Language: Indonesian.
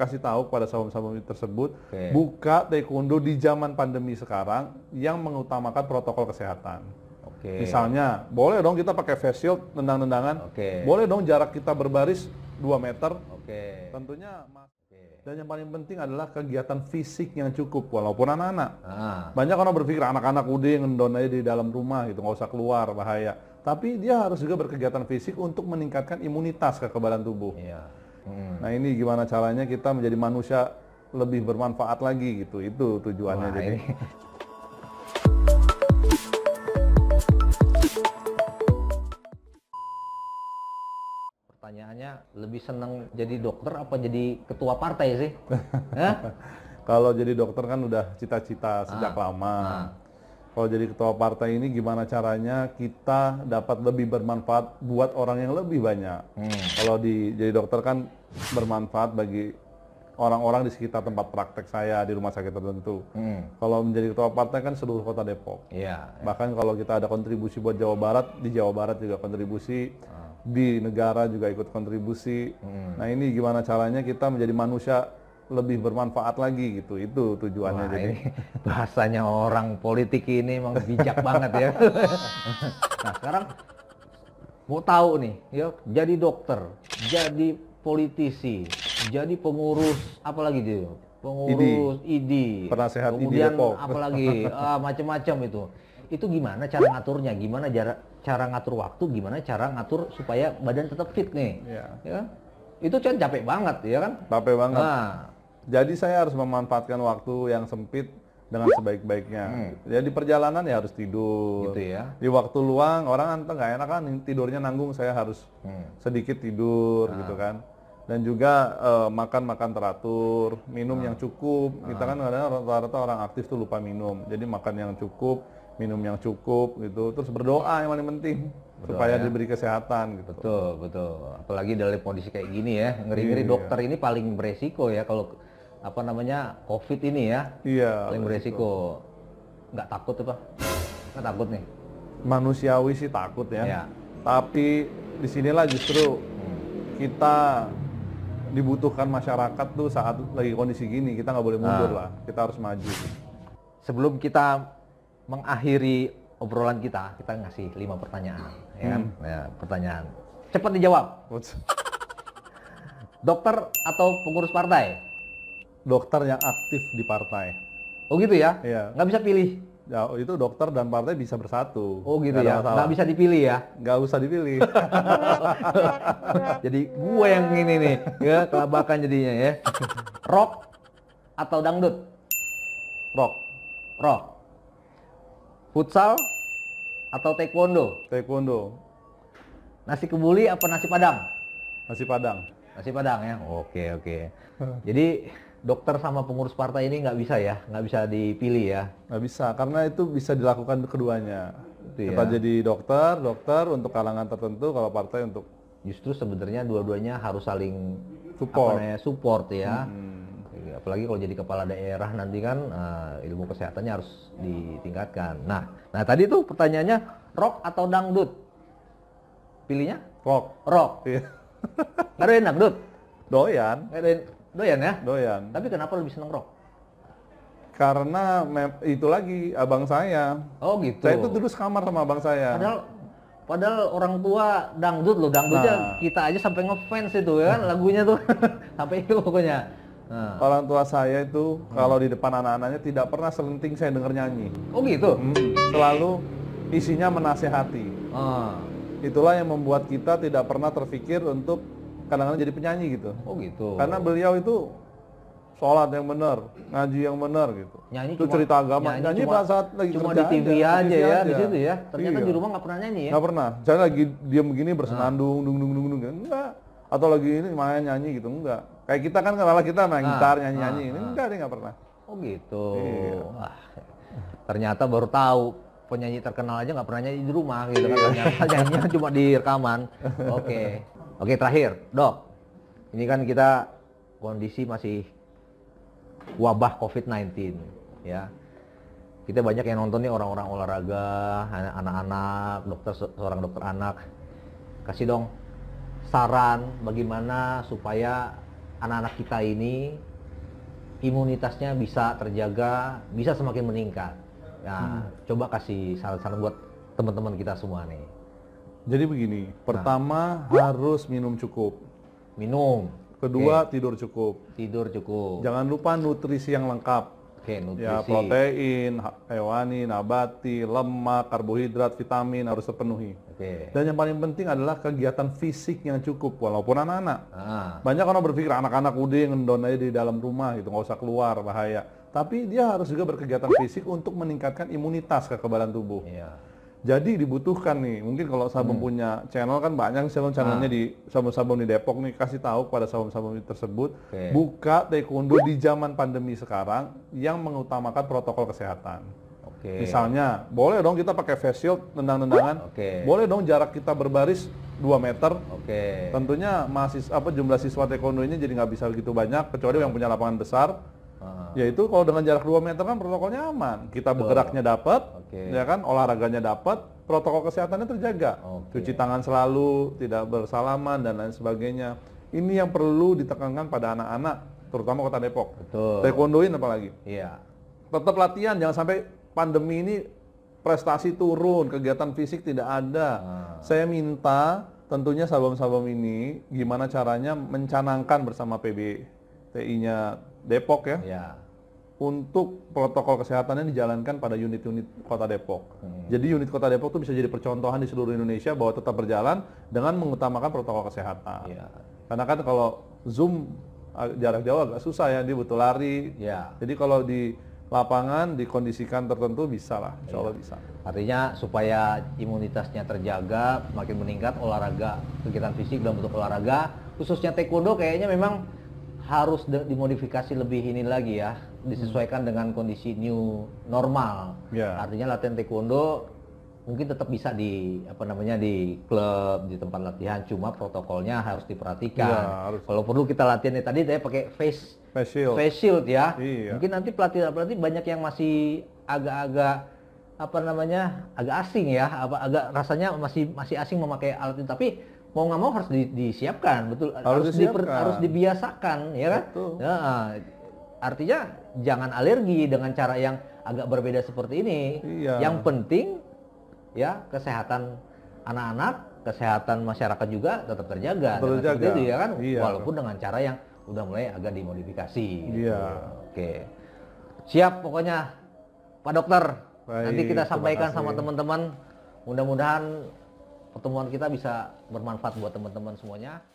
kasih tahu kepada sahabat-sahabat tersebut, buka taekwondo di zaman pandemi sekarang yang mengutamakan protokol kesehatan. Misalnya, boleh dong kita pakai face shield, tendang-tendangan. Boleh dong jarak kita berbaris 2 meter. Tentunya. Dan yang paling penting adalah kegiatan fisik yang cukup, walaupun anak-anak. Banyak orang berpikir anak-anak udah ngendon aja di dalam rumah gitu, nggak usah keluar, bahaya. Tapi dia harus juga berkegiatan fisik untuk meningkatkan imunitas kekebalan tubuh. Nah ini gimana caranya kita menjadi manusia lebih bermanfaat lagi gitu, itu tujuannya. Jadi. Pertanyaannya, lebih senang jadi dokter apa jadi ketua partai sih? Kalau jadi dokter kan udah cita-cita sejak lama. Kalau jadi ketua partai ini gimana caranya kita dapat lebih bermanfaat buat orang yang lebih banyak. Kalau jadi dokter kan bermanfaat bagi orang-orang di sekitar tempat praktek saya di rumah sakit tertentu. Kalau menjadi ketua partai kan seluruh kota Depok. Bahkan kalau kita ada kontribusi buat Jawa Barat, di Jawa Barat juga kontribusi. Di negara juga ikut kontribusi. Nah ini gimana caranya kita menjadi manusia lebih bermanfaat lagi gitu, itu tujuannya. Jadi bahasanya orang politik ini emang bijak banget ya. Nah sekarang mau tahu nih ya, jadi dokter, jadi politisi, jadi pengurus apalagi dia, pengurus ID, penasehat ID kemudian Depok, apalagi macam-macam itu gimana cara ngaturnya, gimana cara ngatur waktu, gimana cara ngatur supaya badan tetap fit nih, ya? Itu kan capek banget, ya kan? Capek banget. Jadi saya harus memanfaatkan waktu yang sempit dengan sebaik-baiknya. Ya di perjalanan ya harus tidur. Gitu ya. Di waktu luang orang kan nggak enak kan tidurnya nanggung, saya harus sedikit tidur gitu kan. Dan juga makan teratur, minum yang cukup. Kita kan kadang rata-rata orang aktif tuh lupa minum. Jadi makan yang cukup, minum yang cukup gitu. Terus berdoa yang paling penting supaya diberi kesehatan gitu. Betul. Apalagi dalam kondisi kayak gini ya, ngeri-ngeri dokter ini paling beresiko ya kalau COVID ini ya. Paling beresiko. Nggak takut apa? Nggak takut nih? Manusiawi sih takut ya. Tapi disinilah justru kita dibutuhkan masyarakat tuh saat lagi kondisi gini, kita nggak boleh mundur lah, kita harus maju. Sebelum kita mengakhiri obrolan kita ngasih 5 pertanyaan, ya kan? Pertanyaan, cepat dijawab. Dokter atau pengurus partai? Dokter yang aktif di partai. Oh gitu ya? Nggak bisa pilih? Ya, itu dokter dan partai bisa bersatu. Oh gitu ya? Nggak bisa dipilih ya? Nggak usah dipilih. Jadi gue yang ini nih, ya kelabakan jadinya ya. Rock atau dangdut? Rock. Futsal atau taekwondo? Taekwondo. Nasi kebuli apa nasi padang? Nasi padang. Nasi padang ya? Oke. Jadi dokter sama pengurus partai ini nggak bisa ya? Nggak bisa dipilih ya? Nggak bisa, karena itu bisa dilakukan keduanya. Kita jadi dokter untuk kalangan tertentu, kalau partai untuk... Justru sebenarnya dua-duanya harus saling support ya. Apalagi kalau jadi kepala daerah nanti kan ilmu kesehatannya harus ditingkatkan. Nah tadi tuh pertanyaannya rock atau dangdut? Pilihnya? Rock. Iya. Nggak doyan dangdut? Doyan. Doyan ya? Doyan. Tapi kenapa lebih seneng rock? Karena itu lagi abang saya. Oh gitu. Saya itu dulu sekamar sama abang saya. Padahal orang tua dangdut loh, dangdutnya kita aja sampai ngefans itu ya kan lagunya tuh. Sampai itu pokoknya. Orang tua saya itu kalau di depan anak-anaknya tidak pernah selenting saya denger nyanyi. Oh gitu? Selalu isinya menasehati. Itulah yang membuat kita tidak pernah terpikir untuk kadang-kadang jadi penyanyi gitu. Oh gitu. Karena beliau itu sholat yang benar, ngaji yang benar gitu. Nyanyi itu cerita agama. Nyanyi pada saat lagi cuma kerja di TV aja ya, di situ ya. Ternyata di rumah nggak pernah nyanyi ya? Nggak pernah. Saya lagi diam begini bersenandung, dung, enggak. Atau lagi ini main nyanyi gitu, enggak. Kayak kita kan kalau kita main gitar nyanyi-nyanyi, ini enggak, dia nggak pernah. Oh gitu. Wah, ternyata baru tahu penyanyi terkenal aja nggak pernah nyanyi di rumah gitu kan. Ternyata nyanyinya cuma di rekaman. Oke, terakhir, Dok. Ini kan kita kondisi masih wabah COVID-19 ya. Kita banyak yang nonton nih orang-orang olahraga, anak-anak, seorang dokter anak. Kasih dong saran bagaimana supaya anak-anak kita ini imunitasnya bisa terjaga, bisa semakin meningkat. Nah, coba kasih saran-saran buat teman-teman kita semua nih. Jadi begini, pertama harus minum cukup. Minum. Kedua, tidur cukup. Tidur cukup. Jangan lupa nutrisi yang lengkap. Nutrisi. Ya, protein, hewani, nabati, lemak, karbohidrat, vitamin harus terpenuhi. Dan yang paling penting adalah kegiatan fisik yang cukup, walaupun anak-anak. Banyak orang berpikir anak-anak udah ngendon aja di dalam rumah gitu, nggak usah keluar, bahaya. Tapi dia harus juga berkegiatan fisik untuk meningkatkan imunitas kekebalan tubuh. Jadi dibutuhkan nih, mungkin kalau Sabun punya channel kan banyak channelnya di sabun-sabun di Depok nih, kasih tahu kepada sabun-sabun tersebut, buka taekwondo di zaman pandemi sekarang yang mengutamakan protokol kesehatan. Misalnya, boleh dong kita pakai face shield, tendang-tendangan, boleh dong jarak kita berbaris 2 meter. Tentunya jumlah siswa taekwondo ini jadi nggak bisa begitu banyak, kecuali yang punya lapangan besar. Yaitu kalau dengan jarak 2 meter kan protokolnya aman. Kita bergeraknya dapat, ya kan, olahraganya dapat, protokol kesehatannya terjaga. Cuci tangan selalu, tidak bersalaman dan lain sebagainya. Ini yang perlu ditekankan pada anak-anak, terutama Kota Depok. Taekwondoin apalagi. Tetap latihan, jangan sampai pandemi ini prestasi turun, kegiatan fisik tidak ada. Saya minta tentunya sabam-sabam ini gimana caranya mencanangkan bersama PBTI-nya Depok ya. Untuk protokol kesehatannya dijalankan pada unit-unit Kota Depok. Jadi unit Kota Depok itu bisa jadi percontohan di seluruh Indonesia bahwa tetap berjalan dengan mengutamakan protokol kesehatan. Karena kan kalau Zoom jarak jauh agak susah ya, dia butuh lari. Jadi kalau di lapangan dikondisikan tertentu bisa lah, insya Allah bisa. Artinya supaya imunitasnya terjaga, makin meningkat, olahraga, kegiatan fisik dalam bentuk olahraga, khususnya taekwondo kayaknya memang harus dimodifikasi lebih ini lagi ya, disesuaikan dengan kondisi new normal. Artinya latihan taekwondo mungkin tetap bisa di di klub, di tempat latihan, cuma protokolnya harus diperhatikan. Kalau perlu kita latihan tadi saya pakai face shield ya. Mungkin nanti pelatih banyak yang masih agak-agak agak asing ya, agak rasanya masih asing memakai alat itu, tapi mau nggak mau harus disiapkan, betul, harus dibiasakan, ya kan? Artinya jangan alergi dengan cara yang agak berbeda seperti ini. Yang penting ya kesehatan anak-anak, kesehatan masyarakat juga tetap terjaga. Seperti itu ya kan? Walaupun dengan cara yang udah mulai agak dimodifikasi. Oke. Siap pokoknya Pak Dokter. Nanti kita sampaikan sama teman-teman. Mudah-mudahan pertemuan kita bisa bermanfaat buat teman-teman semuanya.